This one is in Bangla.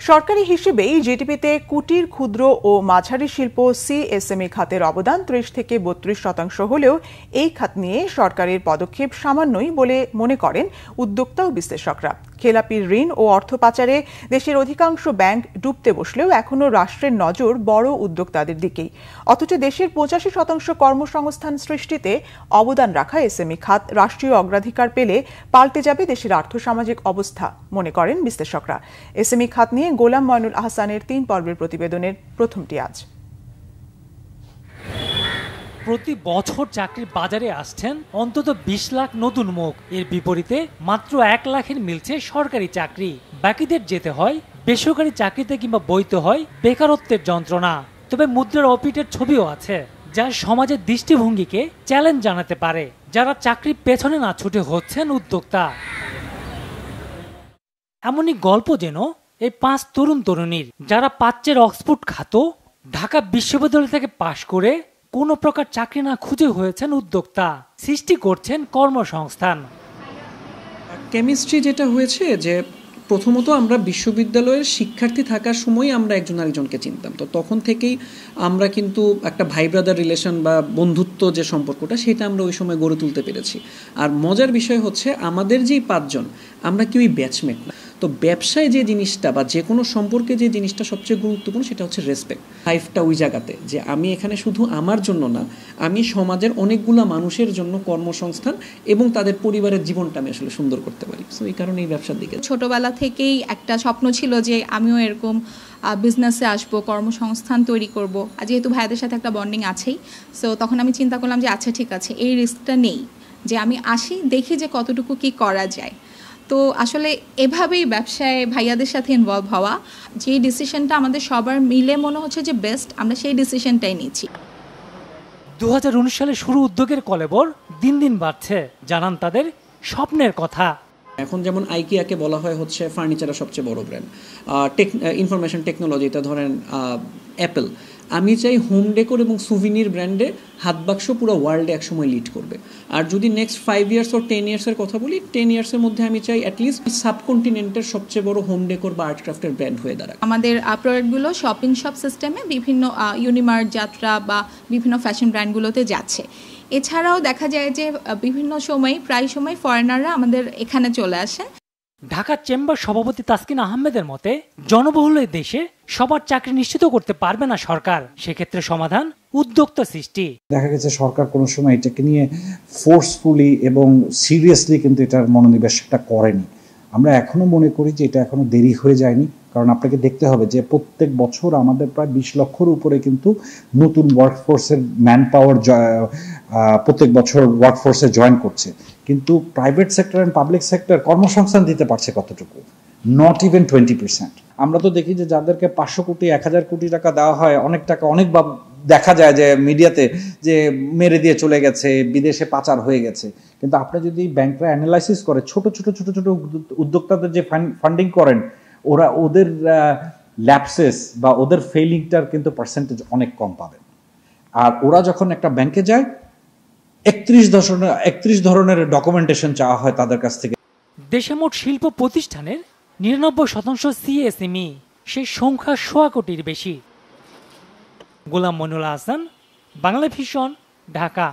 সরকারি হিসেবেই জিডিপিতে কুটির, ক্ষুদ্র ও মাঝারি শিল্প সিএসএমই খাতের অবদান ৩০ থেকে ৩২% হলেও এই খাত নিয়ে সরকারের পদক্ষেপ সামান্যই বলে মনে করেন উদ্যোক্তা ও বিশ্লেষকরা। খেলাপি ঋণ ও অর্থ পাচারে দেশের অধিকাংশ ব্যাংক ডুবতে বসলেও এখনও রাষ্ট্রের নজর বড় উদ্যোক্তাদের দিকেই। অথচ দেশের ৮৫% কর্মসংস্থান সৃষ্টিতে অবদান রাখা এসএমই খাত রাষ্ট্রীয় অগ্রাধিকার পেলে পাল্টে যাবে দেশের আর্থসামাজিক অবস্থা মনে করেন বিশ্লেষকরা। এসএমই খাত নিয়ে গোলাম ময়নুল আহসানের ৩ পর্বের প্রতিবেদনের প্রথমটি আজ। প্রতি বছর চাকরির বাজারে আসছেন অন্তত ২০ লাখ নতুন মুখ। এর বিপরীতে মাত্র ১ লাখের মিলছে সরকারি চাকরি। বাকিদের যেতে হয় বেসরকারি চাকরিতে কিংবা বইতে হয় বেকারত্বের যন্ত্রণা। তবে মুদ্রার অপিটের ছবিও আছে যা সমাজের দৃষ্টিভঙ্গিকে চ্যালেঞ্জ জানাতে পারে। যারা চাকরির পেছনে না ছুটে হচ্ছেন উদ্যোক্তা। এমনই গল্প যেন এই ৫ তরুণ তরুণীর, যারা পাচ্ছেন অক্সফোর্ড খ্যাত ঢাকা বিশ্ববিদ্যালয় থেকে পাশ করে কোনো প্রকার চাকরি না খুঁজে হয়েছেন উদ্যোক্তা, সৃষ্টি করছেন কর্মসংস্থান। কেমিস্ট্রি যেটা হয়েছে যে প্রথমত আমরা বিশ্ববিদ্যালয়ের শিক্ষার্থী থাকার সময় আমরা একজন আরেকজনকে চিনতাম, তো তখন থেকেই আমরা কিন্তু একটা ভাই ব্রাদার রিলেশন বা বন্ধুত্ব যে সম্পর্কটা সেটা আমরা ওই সময় গড়ে তুলতে পেরেছি। আর মজার বিষয় হচ্ছে আমাদের যেই ৫ জন আমরা কেউই ব্যাচমেট না। তো ব্যবসায় যে জিনিসটা বা যে কোনো সম্পর্কে যে জিনিসটা সবচেয়ে গুরুত্বপূর্ণ সেটা হচ্ছে রেসপেক্ট। লাইফটা ওই জায়গাতে যে আমি এখানে শুধু আমার জন্য না, আমি সমাজের অনেকগুলো মানুষের জন্য কর্মসংস্থান এবং তাদের পরিবারের জীবনটা আমি আসলে সুন্দর করতে পারি। সো এই কারণে এই ব্যবসার দিকে ছোটবেলা থেকেই একটা স্বপ্ন ছিল যে আমিও এরকম বিজনেসে আসবো, কর্মসংস্থান তৈরি করব। যেহেতু ভাইদের সাথে একটা বন্ডিং আছেই, সো তখন আমি চিন্তা করলাম যে আচ্ছা ঠিক আছে, এই রিস্কটা নেই, যে আমি আসি দেখি যে কতটুকু কি করা যায়। তো আসলে এভাবেই ব্যবসায় ভাইয়াদের সাথে ইনভলভ হওয়া, যে ডিসিশনটা আমাদের সবার মিলে মনে হচ্ছে যে বেস্ট, আমরা সেই ডিসিশনটাই নিচ্ছি। ২০১৯ সালে শুরু উদ্যোগের কলেবর দিন দিন বাড়ছে, জানান তাদের স্বপ্নের কথা। এখন যেমন আইকিয়াকে বলা হয় হচ্ছে ফার্নিচারের সবচেয়ে বড় ব্র্যান্ড, ইনফরমেশন টেকনোলজিটা ধরেন অ্যাপেল। আমি চাই হোম ডেকোর এবং সুভিনির ব্র্যান্ডে হাতবাক্স পুরো ওয়ার্ল্ডে একসময় লিড করবে। আর যদি নেক্সট 5 ইয়ার্স ও 10 ইয়ার্সের কথা বলি, 10 ইয়ার্সের মধ্যে আমি চাই অ্যাটলিস্ট সাবকন্টিনেন্টের সবচেয়ে বড় হোম ডেকোর বা আর্ট ক্রাফটের ব্র্যান্ড হয়ে দাঁড়ায়। আমাদের প্রোডাক্টগুলো শপিং শপ সিস্টেমে বিভিন্ন ইউনিমার্ট, যাত্রা বা বিভিন্ন ফ্যাশন ব্র্যান্ডগুলোতে যাচ্ছে। এছাড়াও দেখা যায় যে বিভিন্ন সময় প্রায় সময় ফরেনাররা আমাদের এখানে চলে আসে। ঢাকা চেম্বার সভাপতি তাসকিন আহমেদের মতে, জনবহুল এই দেশে সবার চাকরি নিশ্চিত করতে পারবে না সরকার। সেক্ষেত্রে সমাধান উদ্যোক্তা সৃষ্টি। দেখা গেছে সরকার কোনো সময় এটাকে নিয়ে ফোর্সফুলি এবং সিরিয়াসলি কিন্তু এটার মনোনিবেশটা করেনি। আমরা এখনো মনে করি যে এটা এখনো দেরি হয়ে যায়নি, কারণ আপনাকে দেখতে হবে যে প্রত্যেক বছর আমাদের প্রায় ২০ লক্ষর উপরে কিন্তু নতুন ওয়ার্কফোর্সের ম্যান পাওয়ার প্রত্যেক বছর ওয়ার্কফোর্সে জয়েন করছে, কিন্তু private sector and public sector কর্মসংস্থান দিতে পারছে কতটুকু? Not even 20%। আমরা তো দেখি যে যাদেরকে ৫০০ কোটি ১,০০০ কোটি টাকা দেওয়া হয়, অনেক টাকা অনেক দেখা যায় যে মিডিয়াতে যে মেরে দিয়ে চলে গেছে, বিদেশে পাচার হয়ে গেছে। কিন্তু আপনি যদি ব্যাংকরা অ্যানালাইসিস করে ছোট ছোট উদ্যোক্তাদের যে ফান্ডিং করেন, ওদের ল্যাপসেস বা ওদের ফেইলিংটার কিন্তু পার্সেন্টেজ অনেক কম পাবেন। আর ওরা যখন একটা ব্যাংকে যায় ৩১ ধরনের ডকুমেন্টেশন চাওয়া হয় তাদের কাছ থেকে। দেশে মোট শিল্প প্রতিষ্ঠানের ৯৯% সিএসএমই, সেই সংখ্যা ১০০ কোটির বেশি। গোলাম মইনুল আহসান, বাংলা ভিশন, ঢাকা।